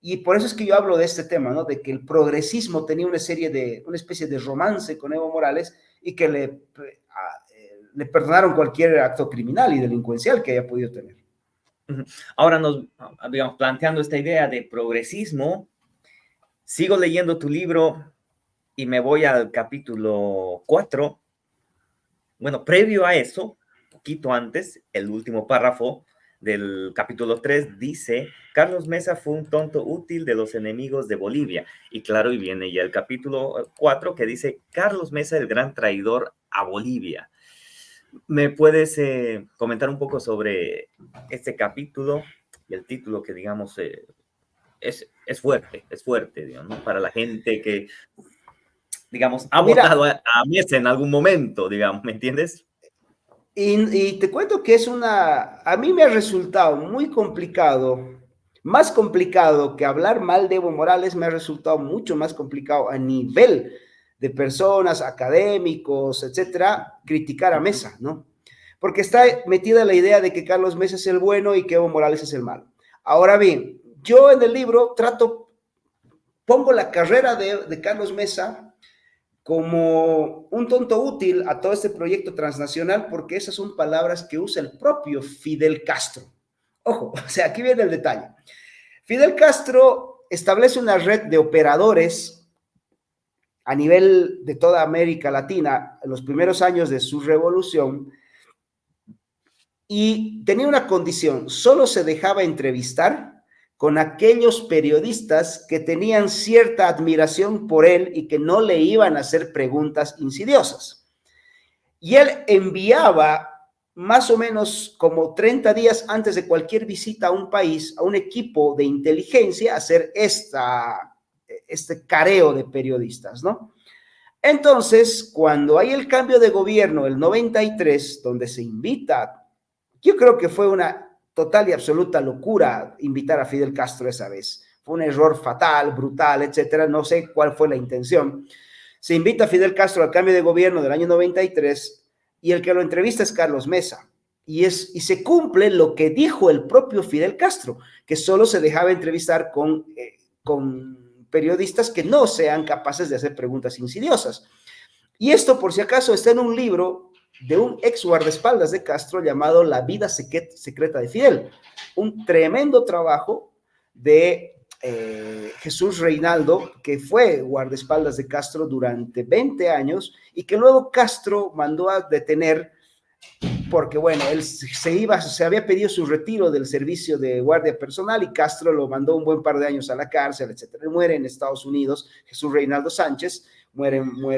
y por eso es que yo hablo de este tema, ¿no? De que el progresismo tenía una especie de romance con Evo Morales y que le perdonaron cualquier acto criminal y delincuencial que haya podido tener. Ahora digamos, planteando esta idea de progresismo, sigo leyendo tu libro y me voy al capítulo 4. Bueno, previo a eso, poquito antes, el último párrafo del capítulo 3 dice: Carlos Mesa fue un tonto útil de los enemigos de Bolivia. Y claro, y viene ya el capítulo 4 que dice: Carlos Mesa, el gran traidor a Bolivia. ¿Me puedes comentar un poco sobre este capítulo y el título que, digamos, es fuerte, digamos, ¿no? Para la gente que, digamos, ha votado a Mesa en algún momento, digamos, ¿me entiendes? Y te cuento que a mí me ha resultado muy complicado, más complicado que hablar mal de Evo Morales, me ha resultado mucho más complicado a nivel de personas, académicos, etcétera, criticar a Mesa, ¿no? Porque está metida la idea de que Carlos Mesa es el bueno y que Evo Morales es el malo. Ahora bien, yo en el libro pongo la carrera de Carlos Mesa como un tonto útil a todo este proyecto transnacional, porque esas son palabras que usa el propio Fidel Castro. Ojo, o sea, aquí viene el detalle. Fidel Castro establece una red de operadores a nivel de toda América Latina en los primeros años de su revolución y tenía una condición: solo se dejaba entrevistar con aquellos periodistas que tenían cierta admiración por él y que no le iban a hacer preguntas insidiosas. Y él enviaba más o menos como 30 días antes de cualquier visita a un país, a un equipo de inteligencia a hacer este careo de periodistas, ¿no? Entonces, cuando hay el cambio de gobierno, el 93, donde se invita, yo creo que fue una total y absoluta locura invitar a Fidel Castro esa vez. Fue un error fatal, brutal, etcétera. No sé cuál fue la intención. Se invita a Fidel Castro al cambio de gobierno del año 93 y el que lo entrevista es Carlos Mesa. Y se cumple lo que dijo el propio Fidel Castro, que solo se dejaba entrevistar con periodistas que no sean capaces de hacer preguntas insidiosas. Y esto, por si acaso, está en un libro de un ex guardaespaldas de Castro llamado La vida secreta de Fidel, un tremendo trabajo de Jesús Reinaldo, que fue guardaespaldas de Castro durante 20 años y que luego Castro mandó a detener porque, bueno, él se había pedido su retiro del servicio de guardia personal y Castro lo mandó un buen par de años a la cárcel, etcétera. Él muere en Estados Unidos, Jesús Reinaldo Sánchez, muere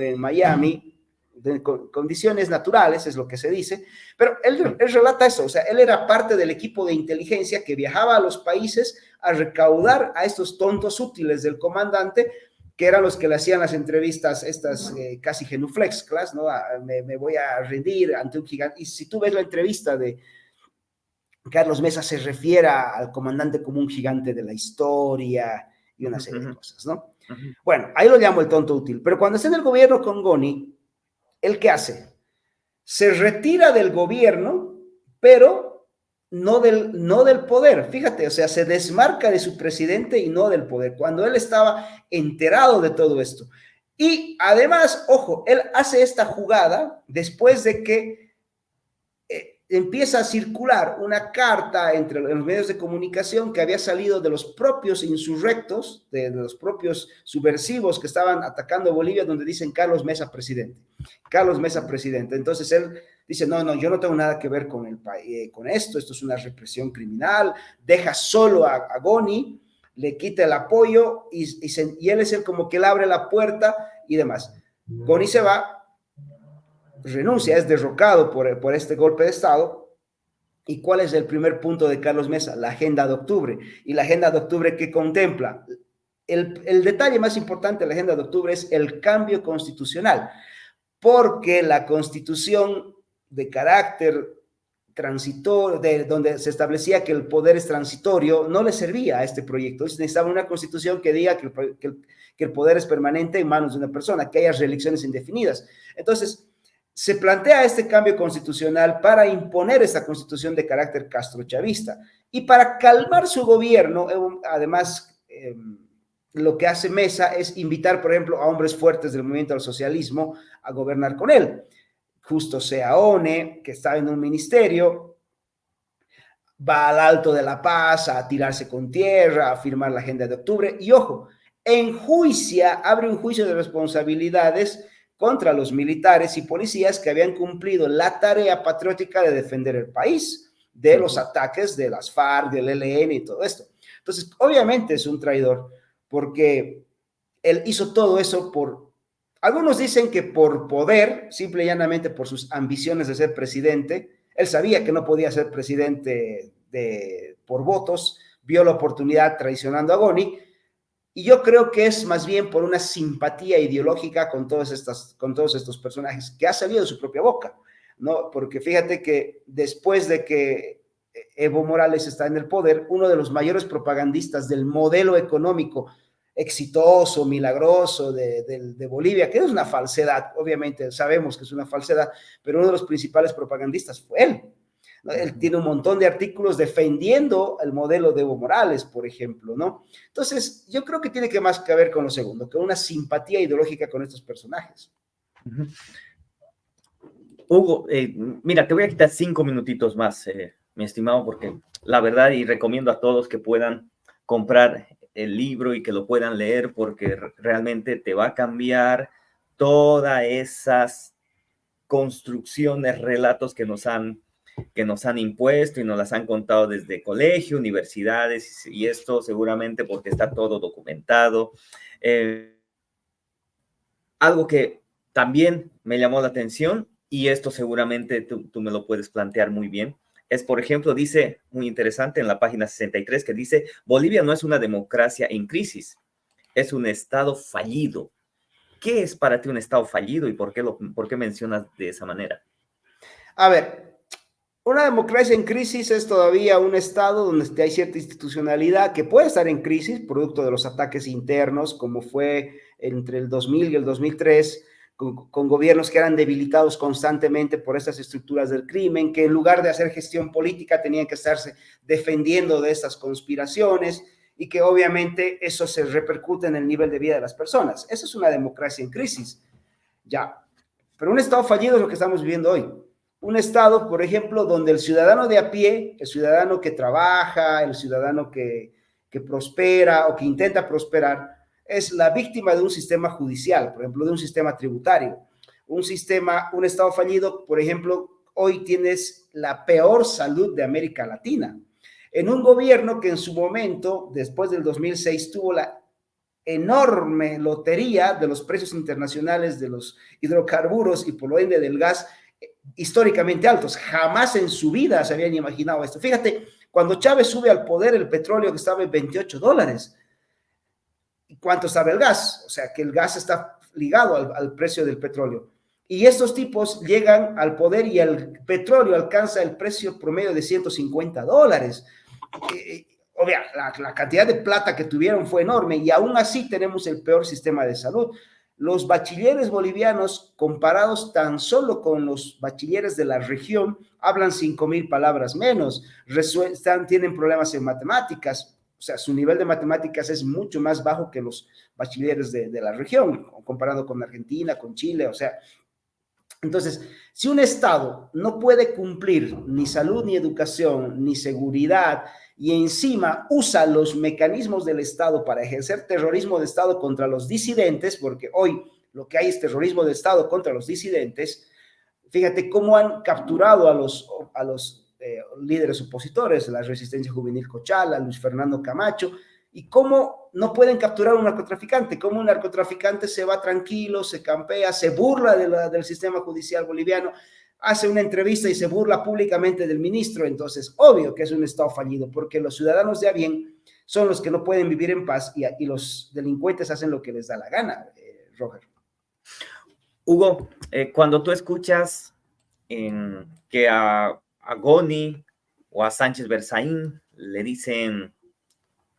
en Miami, de condiciones naturales, es lo que se dice, pero él relata eso, o sea, él era parte del equipo de inteligencia que viajaba a los países a recaudar a estos tontos útiles del comandante, que eran los que le hacían las entrevistas, estas casi genuflexclas, ¿no? Me voy a rendir ante un gigante. Y si tú ves la entrevista de Carlos Mesa, se refiere al comandante como un gigante de la historia y una serie de cosas, ¿no? Bueno, ahí lo llamo el tonto útil. Pero cuando está en el gobierno con Goni, ¿él qué hace? Se retira del gobierno, pero no del poder. Fíjate, o sea, se desmarca de su presidente y no del poder, cuando él estaba enterado de todo esto. Y además, ojo, él hace esta jugada después de que empieza a circular una carta entre los medios de comunicación que había salido de los propios insurrectos, de los propios subversivos que estaban atacando Bolivia, donde dicen Carlos Mesa presidente. Carlos Mesa presidente. Entonces él dice, no, yo no tengo nada que ver con esto es una represión criminal, deja solo a Goni, le quita el apoyo y él es el como que le abre la puerta y demás. Goni se va, renuncia, es derrocado por este golpe de Estado. ¿Y cuál es el primer punto de Carlos Mesa? La Agenda de Octubre. ¿Y la Agenda de Octubre qué contempla? El detalle más importante de la Agenda de Octubre es el cambio constitucional, porque la Constitución de carácter transitorio, donde se establecía que el poder es transitorio, no le servía a este proyecto. Entonces necesitaba una constitución que diga que el poder es permanente en manos de una persona, que haya reelecciones indefinidas. Entonces, se plantea este cambio constitucional para imponer esta constitución de carácter castrochavista y para calmar su gobierno. Además, lo que hace Mesa es invitar, por ejemplo, a hombres fuertes del movimiento al socialismo a gobernar con él. Justo Seaone, que estaba en un ministerio, va al Alto de la Paz a tirarse con tierra, a firmar la agenda de octubre, y ojo, abre un juicio de responsabilidades contra los militares y policías que habían cumplido la tarea patriótica de defender el país de los ataques de las FARC, del ELN y todo esto. Entonces, obviamente es un traidor, porque él hizo todo eso algunos dicen que por poder, simple y llanamente por sus ambiciones de ser presidente. Él sabía que no podía ser presidente por votos, vio la oportunidad traicionando a Goni, y yo creo que es más bien por una simpatía ideológica con todos estos personajes que ha salido de su propia boca, ¿no? Porque fíjate que después de que Evo Morales está en el poder, uno de los mayores propagandistas del modelo económico exitoso, milagroso de Bolivia, que es una falsedad, obviamente sabemos que es una falsedad, pero uno de los principales propagandistas fue él. ¿No? Él tiene un montón de artículos defendiendo el modelo de Evo Morales, por ejemplo, ¿no? Entonces, yo creo que tiene que más que ver con lo segundo, con una simpatía ideológica con estos personajes. Hugo, mira, te voy a quitar 5 minutitos más, mi estimado, porque la verdad, y recomiendo a todos que puedan comprar el libro y que lo puedan leer, porque realmente te va a cambiar todas esas construcciones, relatos que nos han impuesto y nos las han contado desde colegio, universidades, y esto seguramente porque está todo documentado. Algo que también me llamó la atención, y esto seguramente tú me lo puedes plantear muy bien, es, por ejemplo, dice, muy interesante en la página 63, que dice, Bolivia no es una democracia en crisis, es un estado fallido. ¿Qué es para ti un estado fallido y por qué mencionas de esa manera? A ver, una democracia en crisis es todavía un estado donde hay cierta institucionalidad que puede estar en crisis, producto de los ataques internos, como fue entre el 2000 y el 2003, con gobiernos que eran debilitados constantemente por estas estructuras del crimen, que en lugar de hacer gestión política tenían que estarse defendiendo de estas conspiraciones, y que obviamente eso se repercute en el nivel de vida de las personas. Esa es una democracia en crisis, ya. Pero un estado fallido es lo que estamos viviendo hoy. Un estado, por ejemplo, donde el ciudadano de a pie, el ciudadano que trabaja, el ciudadano que prospera o que intenta prosperar, es la víctima de un sistema judicial, por ejemplo, de un sistema tributario. Un estado fallido, por ejemplo, hoy tienes la peor salud de América Latina. En un gobierno que en su momento, después del 2006, tuvo la enorme lotería de los precios internacionales de los hidrocarburos y por lo ende del gas, históricamente altos. Jamás en su vida se habían imaginado esto. Fíjate, cuando Chávez sube al poder, el petróleo que estaba en $28. ¿Y cuánto estaba el gas? O sea, que el gas está ligado al precio del petróleo. Y estos tipos llegan al poder y el petróleo alcanza el precio promedio de $150. Obvio, la cantidad de plata que tuvieron fue enorme y aún así tenemos el peor sistema de salud. Los bachilleres bolivianos, comparados tan solo con los bachilleres de la región, hablan 5,000 palabras menos, tienen problemas en matemáticas, o sea, su nivel de matemáticas es mucho más bajo que los bachilleres de la región, comparado con Argentina, con Chile, o sea. Entonces, si un Estado no puede cumplir ni salud, ni educación, ni seguridad, y encima usa los mecanismos del Estado para ejercer terrorismo de Estado contra los disidentes, porque hoy lo que hay es terrorismo de Estado contra los disidentes, fíjate cómo han capturado a los líderes opositores, la Resistencia Juvenil Cochala, Luis Fernando Camacho, y cómo no pueden capturar a un narcotraficante, cómo un narcotraficante se va tranquilo, se campea, se burla del sistema judicial boliviano, hace una entrevista y se burla públicamente del ministro. Entonces, obvio que es un Estado fallido, porque los ciudadanos de a bien son los que no pueden vivir en paz y los delincuentes hacen lo que les da la gana, Roger. Hugo, cuando tú escuchas que a a Goni o a Sánchez Berzaín le dicen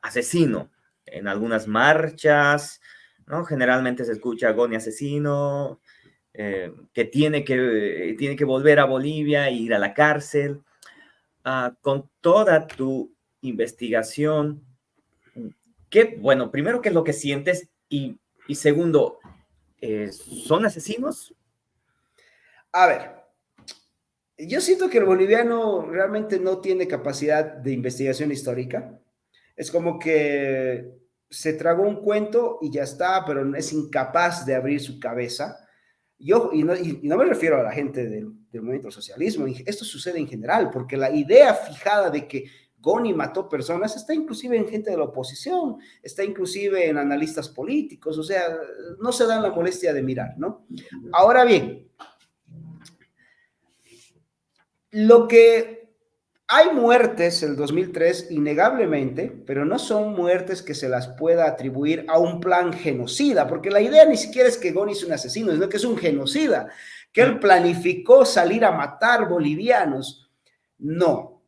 asesino en algunas marchas, ¿no? Generalmente se escucha Goni asesino, que tiene que volver a Bolivia e ir a la cárcel. Con toda tu investigación, bueno, primero, ¿qué es lo que sientes? Y segundo, ¿son asesinos? A ver, yo siento que el boliviano realmente no tiene capacidad de investigación histórica. Es como que se tragó un cuento y ya está, pero es incapaz de abrir su cabeza. Y no me refiero a la gente del movimiento socialismo, esto sucede en general, porque la idea fijada de que Goni mató personas está inclusive en gente de la oposición, está inclusive en analistas políticos, o sea, no se dan la molestia de mirar, ¿no? Ahora bien, lo que hay muertes el 2003, innegablemente, pero no son muertes que se las pueda atribuir a un plan genocida, porque la idea ni siquiera es que Goni es un asesino, sino que es un genocida, que él planificó salir a matar bolivianos. No.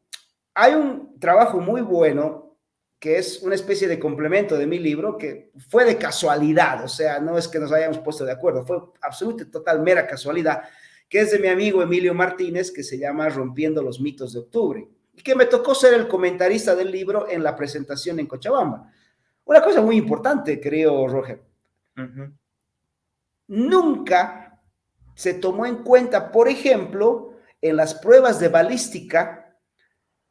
Hay un trabajo muy bueno que es una especie de complemento de mi libro que fue de casualidad, o sea, no es que nos hayamos puesto de acuerdo, fue absoluta y total mera casualidad, que es de mi amigo Emilio Martínez, que se llama Rompiendo los mitos de octubre, y que me tocó ser el comentarista del libro en la presentación en Cochabamba. Una cosa muy importante, creo, Roger. Nunca se tomó en cuenta, por ejemplo, en las pruebas de balística,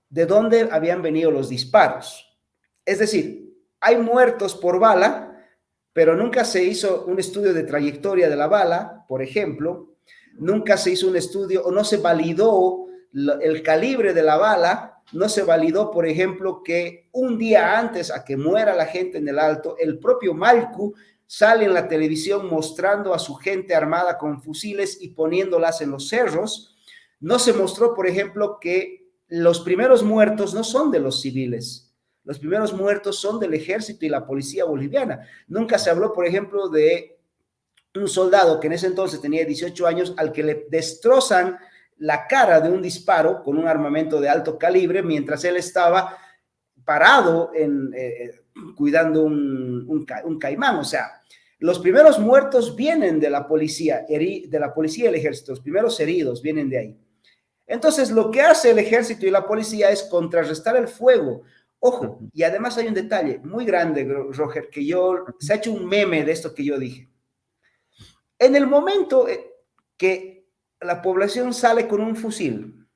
de dónde habían venido los disparos. Es decir, hay muertos por bala, pero nunca se hizo un estudio de trayectoria de la bala, por ejemplo, nunca se hizo un estudio o no se validó el calibre de la bala, no se validó, por ejemplo, que un día antes a que muera la gente en el Alto, el propio Malcu sale en la televisión mostrando a su gente armada con fusiles y poniéndolas en los cerros. No se mostró, por ejemplo, que los primeros muertos no son de los civiles. Los primeros muertos son del ejército y la policía boliviana. Nunca se habló, por ejemplo, de un soldado que en ese entonces tenía 18 años al que le destrozan la cara de un disparo con un armamento de alto calibre mientras él estaba parado cuidando un caimán. O sea, los primeros muertos vienen de la policía y el ejército. Los primeros heridos vienen de ahí. Entonces, lo que hace el ejército y la policía es contrarrestar el fuego. Ojo, y además hay un detalle muy grande, Roger, que se ha hecho un meme de esto que yo dije. En el momento que la población sale con un fusil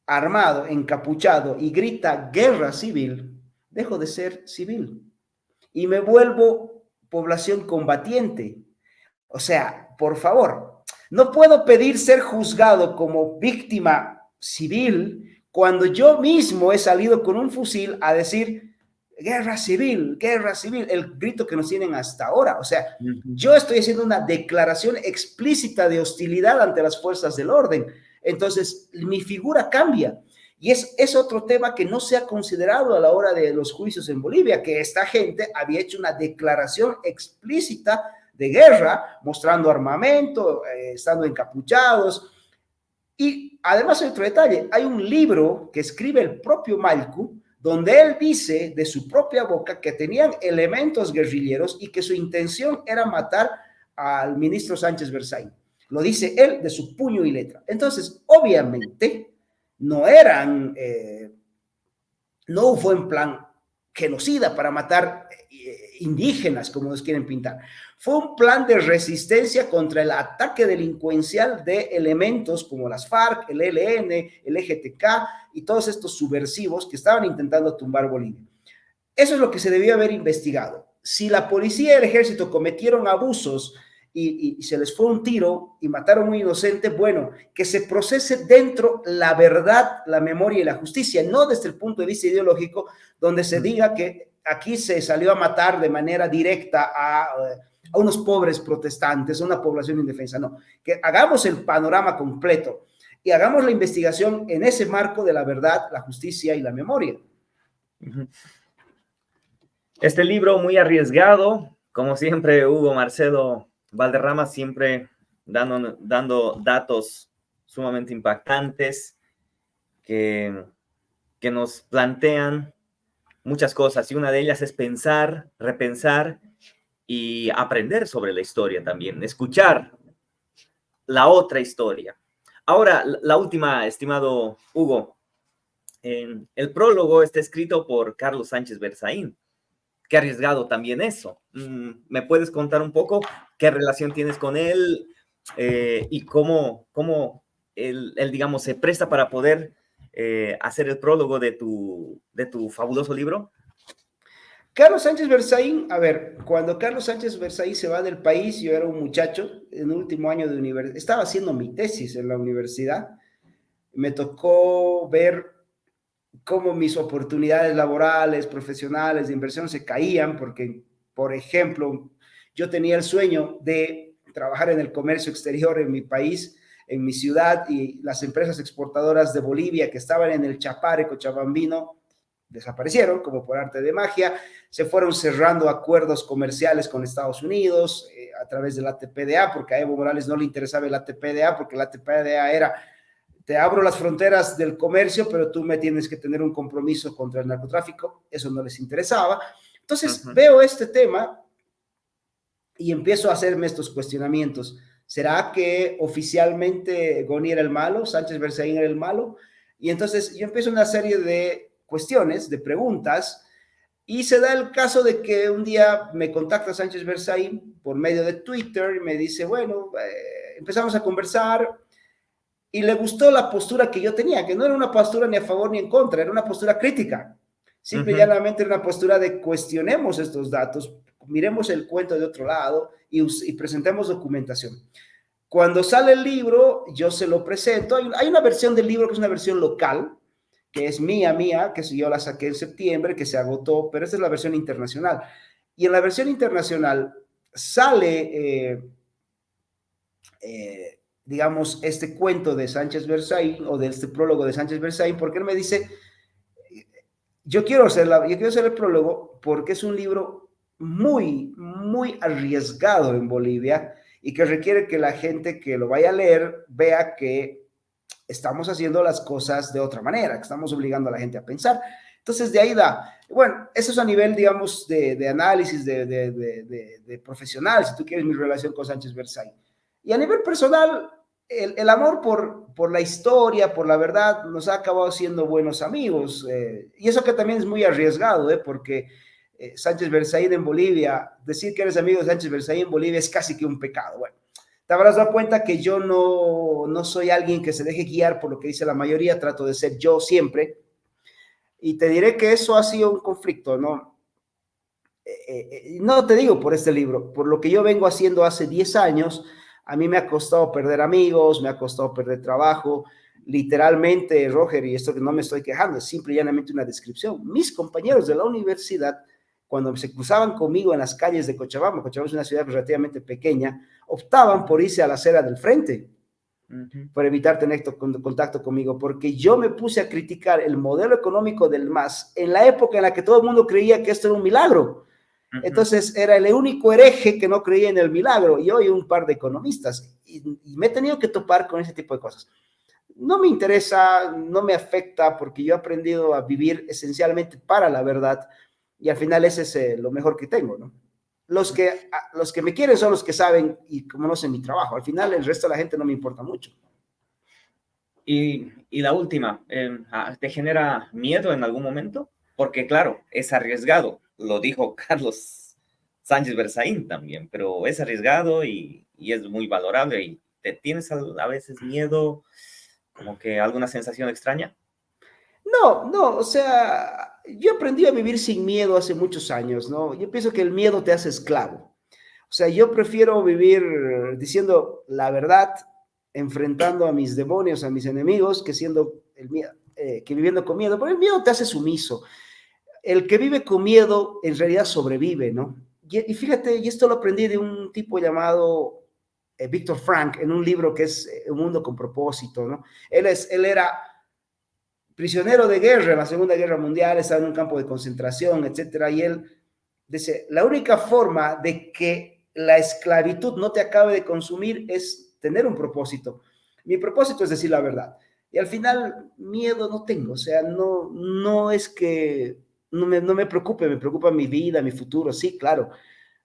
armado, encapuchado y grita guerra civil, dejo de ser civil y me vuelvo población combatiente. O sea, por favor, no puedo pedir ser juzgado como víctima civil cuando yo mismo he salido con un fusil a decir guerra civil, el grito que nos tienen hasta ahora. O sea, yo estoy haciendo una declaración explícita de hostilidad ante las fuerzas del orden. Entonces, mi figura cambia. Y es otro tema que no se ha considerado a la hora de los juicios en Bolivia, que esta gente había hecho una declaración explícita de guerra, mostrando armamento, estando encapuchados. Y además hay otro detalle, hay un libro que escribe el propio Malcu, donde él dice de su propia boca que tenían elementos guerrilleros y que su intención era matar al ministro Sánchez Berzaín. Lo dice él de su puño y letra. Entonces, obviamente, no fue en plan genocida para matar indígenas, como nos quieren pintar. Fue un plan de resistencia contra el ataque delincuencial de elementos como las FARC, el ELN, el EGTK y todos estos subversivos que estaban intentando tumbar Bolivia. Eso es lo que se debió haber investigado. Si la policía y el ejército cometieron abusos y se les fue un tiro y mataron a un inocente, bueno, que se procese dentro la verdad, la memoria y la justicia, no desde el punto de vista ideológico, donde se diga que aquí se salió a matar de manera directa a unos pobres protestantes, a una población indefensa. No, que hagamos el panorama completo y hagamos la investigación en ese marco de la verdad, la justicia y la memoria. Este libro muy arriesgado, como siempre, Hugo Marcelo Valderrama, siempre dando datos sumamente impactantes que nos plantean muchas cosas, y una de ellas es pensar, repensar y aprender sobre la historia también, escuchar la otra historia. Ahora, la última, estimado Hugo. El prólogo está escrito por Carlos Sánchez Berzaín. Qué arriesgado también eso. ¿Me puedes contar un poco qué relación tienes con él y cómo él, digamos, se presta para poder hacer el prólogo de tu fabuloso libro? Carlos Sánchez Berzaín, a ver, cuando Carlos Sánchez Berzaín se va del país, yo era un muchacho en el último año de universidad, estaba haciendo mi tesis en la universidad, me tocó ver cómo mis oportunidades laborales, profesionales, de inversión se caían, porque, por ejemplo, yo tenía el sueño de trabajar en el comercio exterior en mi país, en mi ciudad, y las empresas exportadoras de Bolivia que estaban en el Chapare, Cochabambino, desaparecieron como por arte de magia, se fueron cerrando acuerdos comerciales con Estados Unidos a través del ATPDA, porque a Evo Morales no le interesaba el ATPDA, porque el ATPDA era: te abro las fronteras del comercio, pero tú me tienes que tener un compromiso contra el narcotráfico. Eso no les interesaba. Entonces veo este tema y empiezo a hacerme estos cuestionamientos. ¿Será que oficialmente Goni era el malo, Sánchez Berzaín era el malo? Y entonces yo empiezo una serie de cuestiones, de preguntas, y se da el caso de que un día me contacta Sánchez Berzaín por medio de Twitter y me dice, bueno, empezamos a conversar, y le gustó la postura que yo tenía, que no era una postura ni a favor ni en contra, era una postura crítica. Simple y llanamente era una postura de cuestionemos estos datos, miremos el cuento de otro lado y presentemos documentación. Cuando sale el libro, yo se lo presento. Hay una versión del libro que es una versión local, que es mía, que yo la saqué en septiembre, que se agotó, pero esta es la versión internacional. Y en la versión internacional sale, digamos, este cuento de Sánchez Berzaín, o de este prólogo de Sánchez Berzaín, porque él me dice, yo quiero hacer el prólogo porque es un libro muy, muy arriesgado en Bolivia y que requiere que la gente que lo vaya a leer vea que estamos haciendo las cosas de otra manera, que estamos obligando a la gente a pensar. Entonces, de ahí da. Bueno, eso es a nivel, digamos, de análisis de profesional, si tú quieres, mi relación con Sánchez Berzaín. Y a nivel personal, el amor por la historia, por la verdad, nos ha acabado siendo buenos amigos. Y eso que también es muy arriesgado, porque Sánchez Berzaín en Bolivia, decir que eres amigo de Sánchez Berzaín en Bolivia es casi que un pecado. Bueno, te habrás dado cuenta que yo no soy alguien que se deje guiar por lo que dice la mayoría, trato de ser yo siempre. Y te diré que eso ha sido un conflicto, ¿no? No te digo por este libro, por lo que yo vengo haciendo hace 10 años, a mí me ha costado perder amigos, me ha costado perder trabajo, literalmente, Roger, y esto que no me estoy quejando, es simple y llanamente una descripción. Mis compañeros de la universidad, cuando se cruzaban conmigo en las calles de Cochabamba, Cochabamba es una ciudad relativamente pequeña, optaban por irse a la acera del frente, por evitar tener contacto conmigo, porque yo me puse a criticar el modelo económico del MAS en la época en la que todo el mundo creía que esto era un milagro. Entonces era el único hereje que no creía en el milagro, y hoy un par de economistas, y me he tenido que topar con ese tipo de cosas. No me interesa, no me afecta, porque yo he aprendido a vivir esencialmente para la verdad, y al final ese es lo mejor que tengo, ¿no? Los que me quieren son los que saben y conocen mi trabajo. Al final el resto de la gente no me importa mucho. Y la última, ¿te genera miedo en algún momento? Porque claro, es arriesgado, lo dijo Carlos Sánchez Berzaín también, pero es arriesgado y es muy valorable. ¿Y te tienes a veces miedo, como que alguna sensación extraña? No, o sea, yo aprendí a vivir sin miedo hace muchos años, ¿no? Yo pienso que el miedo te hace esclavo. O sea, yo prefiero vivir diciendo la verdad, enfrentando a mis demonios, a mis enemigos, que siendo el miedo, que viviendo con miedo, porque el miedo te hace sumiso. El que vive con miedo en realidad sobrevive, ¿no? Y fíjate, y esto lo aprendí de un tipo llamado Víctor Frank en un libro que es Un mundo con propósito, ¿no? Él era prisionero de guerra en la Segunda Guerra Mundial, estaba en un campo de concentración, etcétera, y él dice, la única forma de que la esclavitud no te acabe de consumir es tener un propósito. Mi propósito es decir la verdad. Y al final, miedo no tengo, o sea, no es que no me preocupe, me preocupa mi vida, mi futuro, sí, claro,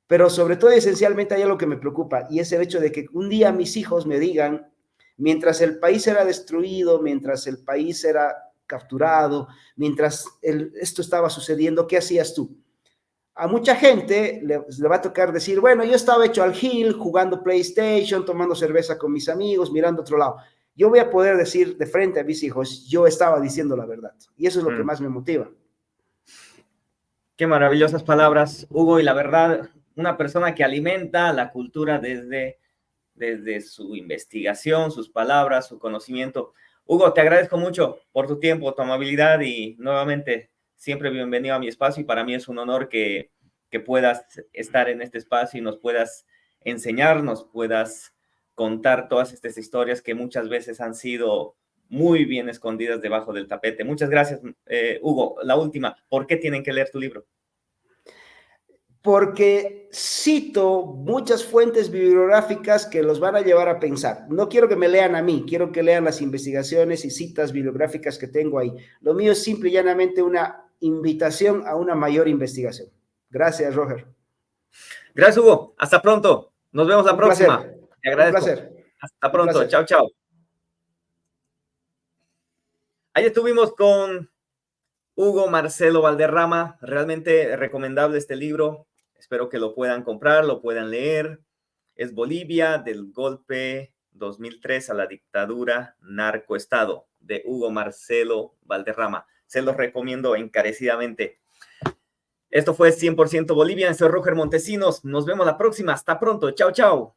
pero sobre todo esencialmente hay algo que me preocupa y es el hecho de que un día mis hijos me digan, mientras el país era destruido, mientras el país era capturado, mientras esto estaba sucediendo, ¿qué hacías tú? A mucha gente le va a tocar decir, bueno, yo estaba hecho al gil, jugando PlayStation, tomando cerveza con mis amigos, mirando a otro lado. Yo voy a poder decir de frente a mis hijos, yo estaba diciendo la verdad. Y eso es lo que más me motiva. Qué maravillosas palabras, Hugo. Y la verdad, una persona que alimenta la cultura desde su investigación, sus palabras, su conocimiento. Hugo, te agradezco mucho por tu tiempo, tu amabilidad y nuevamente siempre bienvenido a mi espacio y para mí es un honor que puedas estar en este espacio y nos puedas enseñar, nos puedas contar todas estas historias que muchas veces han sido muy bien escondidas debajo del tapete. Muchas gracias, Hugo. La última, ¿por qué tienen que leer tu libro? Porque cito muchas fuentes bibliográficas que los van a llevar a pensar. No quiero que me lean a mí, quiero que lean las investigaciones y citas bibliográficas que tengo ahí. Lo mío es simple y llanamente una invitación a una mayor investigación. Gracias, Roger. Gracias, Hugo. Hasta pronto. Nos vemos la próxima. Placer. Te agradezco. Un placer. Hasta pronto. Chao, chao. Ahí estuvimos con Hugo Marcelo Valderrama. Realmente recomendable este libro. Espero que lo puedan comprar, lo puedan leer. Es Bolivia, del golpe 2003 a la dictadura narcoestado, de Hugo Marcelo Valderrama. Se los recomiendo encarecidamente. Esto fue 100% Bolivia. Soy Roger Montesinos. Nos vemos la próxima. Hasta pronto. Chao, chao.